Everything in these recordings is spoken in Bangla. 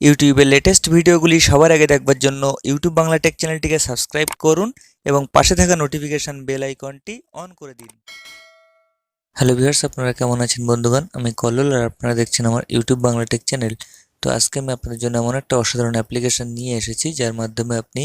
ইউটিউবের লেটেস্ট ভিডিওগুলি সবার আগে দেখবার জন্য ইউটিউব বাংলা টেক চ্যানেলটিকে সাবস্ক্রাইব করুন এবং পাশে থাকা নোটিফিকেশন বেল আইকনটি অন করে দিন। হ্যালো ভিউয়ার্স, আপনারা কেমন আছেন বন্ধুগণ? আমি কল্লোল আর আপনারা দেখছেন আমার ইউটিউব বাংলা টেক চ্যানেল। তো আজকে আমি আপনাদের জন্য এমন একটা অসাধারণ অ্যাপ্লিকেশন নিয়ে এসেছি যার মাধ্যমে আপনি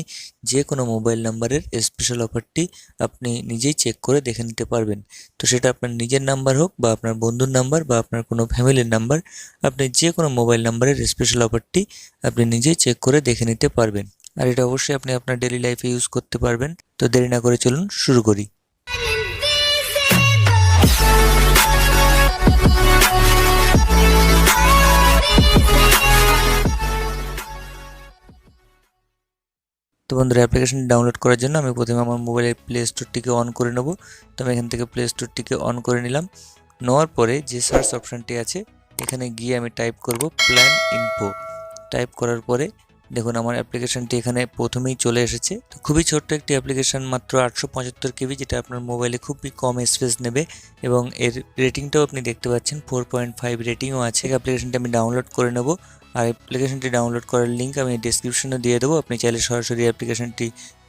যে কোনো মোবাইল নাম্বারের স্পেশাল অফারটি আপনি নিজেই চেক করে দেখে নিতে পারবেন। তো সেটা আপনার নিজের নাম্বার হোক বা আপনার বন্ধুর নাম্বার বা আপনার কোনো ফ্যামিলির নাম্বার, আপনি যে কোনো মোবাইল নাম্বারের স্পেশাল অফারটি আপনি নিজেই চেক করে দেখে নিতে পারবেন। আর এটা অবশ্যই আপনি আপনার ডেইলি লাইফে ইউজ করতে পারবেন। তো দেরি না করে চলুন শুরু করি। তো বন্ধুরা, অ্যাপ্লিকেশনটি ডাউনলোড করার জন্য আমি প্রথমে আমার মোবাইলের প্লে স্টোরটিকে অন করে নেব। তো আমি এখান থেকে প্লে স্টোরটিকে অন করে নিলাম। নেওয়ার পরে যে সার্চ অপশানটি আছে এখানে গিয়ে আমি টাইপ করব প্ল্যান ইনফো। টাইপ করার পরে দেখুন আমার অ্যাপ্লিকেশনটি এখানে প্রথমেই চলে এসেছে। তো খুবই ছোট্ট একটি অ্যাপ্লিকেশন, মাত্র 875 কেবি, যেটা আপনার মোবাইলে খুবই কম স্পেস নেবে এবং এর রেটিংটাও আপনি দেখতে পাচ্ছেন 4.5 রেটিংও আছে। অ্যাপ্লিকেশনটি আমি ডাউনলোড করে নেব আর অ্যাপ্লিকেশনটি ডাউনলোড করার লিঙ্ক আমি ডেসক্রিপশনে দিয়ে দেবো। আপনি চাইলে সরাসরি অ্যাপ্লিকেশনটি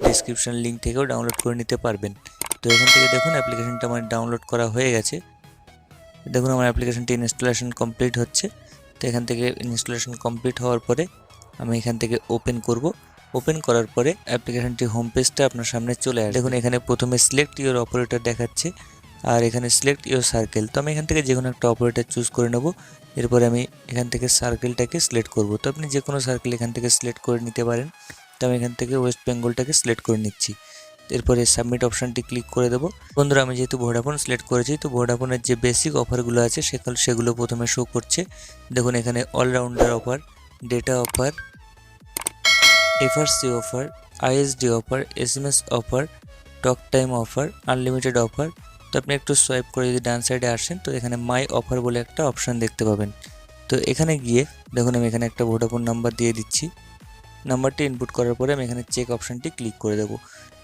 ডেসক্রিপশন লিঙ্ক থেকেও ডাউনলোড করে নিতে পারবেন। তো এখান থেকে দেখুন অ্যাপ্লিকেশনটা আমার ডাউনলোড করা হয়ে গেছে। দেখুন আমার অ্যাপ্লিকেশনটি ইনস্টলেশন কমপ্লিট হচ্ছে। তো এখান থেকে ইনস্টলেশন কমপ্লিট হওয়ার পরে আমি এখান থেকে ওপেন করব। ওপেন করার পরে অ্যাপ্লিকেশনটি হোম পেজটা আপনার সামনে চলে আসবে। দেখুন এখানে প্রথমে সিলেক্ট ইওর অপারেটর দেখাচ্ছে আর এখানে সিলেক্ট ইওর সার্কেল। তো আমি এখান থেকে যে কোনো একটা অপারেটর চুজ করে নেব। এরপরে আমি এখান থেকে সার্কেলটাকে সিলেক্ট করব। তো আপনি যে কোনো সার্কেল এখান থেকে সিলেক্ট করে নিতে পারেন। তো আমি এখান থেকে ওয়েস্ট বেঙ্গলটাকে সিলেক্ট করে নিচ্ছি। এরপরে সাবমিট অপশানটি ক্লিক করে দেবো। বন্ধুরা, আমি যেহেতু ভোডাফোন সিলেক্ট করেছি, তো ভোডাফোনের যে বেসিক অফারগুলো আছে সেগুলো প্রথমে শো করছে। দেখুন এখানে all-rounder offer, data offer, FRC offer, ISD offer, SMS offer, talk time offer, unlimited offer. তো আপনি একটু সোয়াইপ করে যদি ডান সাইডে আসেন তো এখানে মাই অফার বলে একটা অপশান দেখতে পাবেন। তো এখানে গিয়ে দেখুন আমি এখানে একটা ভোডাফোন নাম্বার দিয়ে দিচ্ছি। নাম্বারটি ইনপুট করার পরে আমি এখানে চেক অপশানটি ক্লিক করে দেবো।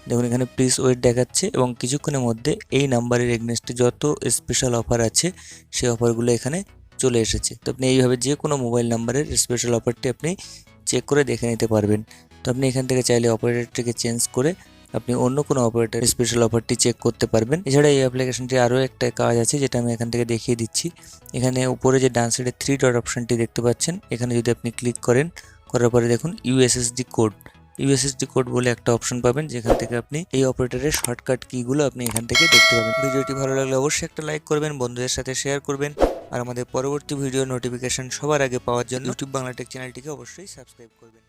দেখুন এখানে প্লিজ ওয়েট দেখাচ্ছে এবং কিছুক্ষণের মধ্যে এই নাম্বারের এগনেস্টে যত স্পেশাল অফার আছে সেই অফারগুলো এখানে চলে এসেছে। তো আপনি এইভাবে যে কোনো মোবাইল নাম্বারের স্পেশাল অফারটি আপনি চেক করে দেখে নিতে পারবেন। তো আপনি এখান থেকে চাইলে অপারেটরটিকে চেঞ্জ করে আপনি অন্য কোনো অপারেটর স্পেশাল অফারটি চেক করতে পারবেন। এছাড়া এই অ্যাপ্লিকেশনটি আরও একটা কাজ আছে যেটা আমি এখান থেকে দেখিয়ে দিচ্ছি। এখানে উপরে যে ডান সাইডে 3 ডট অপশানটি দেখতে পাচ্ছেন, এখানে যদি আপনি ক্লিক করার পরে দেখুন ইউএসএসডি কোড বলে একটা অপশন পাবেন, যেখান থেকে আপনি এই অপারেটরের শর্টকাট কিগুলো আপনি এখান থেকে দেখতে পাবেন। ভিডিওটি ভালো লাগলে অবশ্যই একটা লাইক করবেন, বন্ধুদের সাথে শেয়ার করবেন আর আমাদের পরবর্তী ভিডিও নোটিফিকেশন সবার আগে পাওয়ার জন্য ইউটিউব বাংলা টেক চ্যানেলটিকে অবশ্যই সাবস্ক্রাইব করবেন।